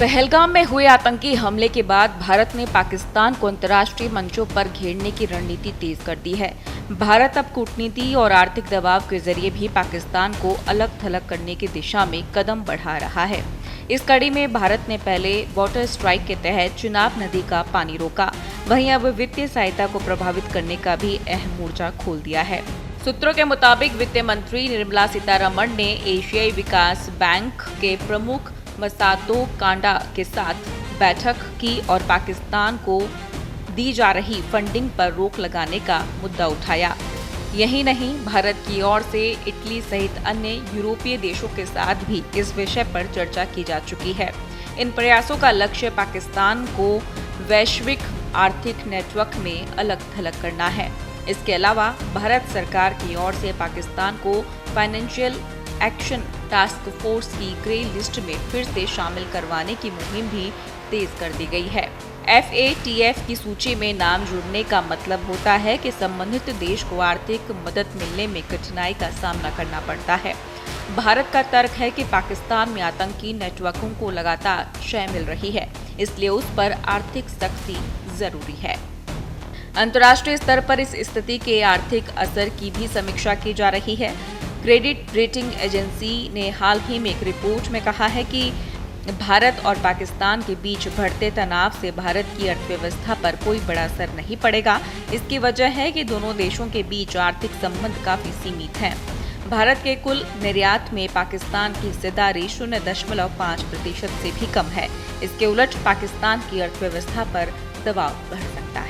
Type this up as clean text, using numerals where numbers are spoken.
पहलगाम में हुए आतंकी हमले के बाद भारत ने पाकिस्तान को अंतर्राष्ट्रीय मंचों पर घेरने की रणनीति तेज कर दी है। भारत अब कूटनीति और आर्थिक दबाव के जरिए भी पाकिस्तान को अलग थलग करने की दिशा में कदम बढ़ा रहा है। इस कड़ी में भारत ने पहले वाटर स्ट्राइक के तहत चिनाब नदी का पानी रोका, वहीं अब वित्तीय सहायता को प्रभावित करने का भी अहम मोर्चा खोल दिया है। सूत्रों के मुताबिक वित्त मंत्री निर्मला सीतारमण ने एशियाई विकास बैंक के प्रमुख मसातो कांडा के साथ बैठक की और पाकिस्तान को दी जा रही फंडिंग पर रोक लगाने का मुद्दा उठाया। यही नहीं, भारत की ओर से इटली सहित अन्य यूरोपीय देशों के साथ भी इस विषय पर चर्चा की जा चुकी है। इन प्रयासों का लक्ष्य पाकिस्तान को वैश्विक आर्थिक नेटवर्क में अलग थलग करना है। इसके अलावा भारत सरकार की ओर से पाकिस्तान को फाइनेंशियल एक्शन टास्क फोर्स की ग्रे लिस्ट में फिर से शामिल करवाने की मुहिम भी तेज कर दी गई है। FATF की सूची में नाम जुड़ने का मतलब होता है कि संबंधित देश को आर्थिक मदद मिलने में कठिनाई का सामना करना पड़ता है। भारत का तर्क है कि पाकिस्तान में आतंकी नेटवर्कों को लगातार शय मिल रही है, इसलिए उस पर आर्थिक सख्ती जरूरी है। अंतर्राष्ट्रीय स्तर पर इस स्थिति के आर्थिक असर की भी समीक्षा की जा रही है। क्रेडिट रेटिंग एजेंसी ने हाल ही में एक रिपोर्ट में कहा है कि भारत और पाकिस्तान के बीच बढ़ते तनाव से भारत की अर्थव्यवस्था पर कोई बड़ा असर नहीं पड़ेगा। इसकी वजह है कि दोनों देशों के बीच आर्थिक संबंध काफी सीमित हैं। भारत के कुल निर्यात में पाकिस्तान की हिस्सेदारी 0.5% से भी कम है। इसके उलट पाकिस्तान की अर्थव्यवस्था पर दबाव बढ़ सकता है।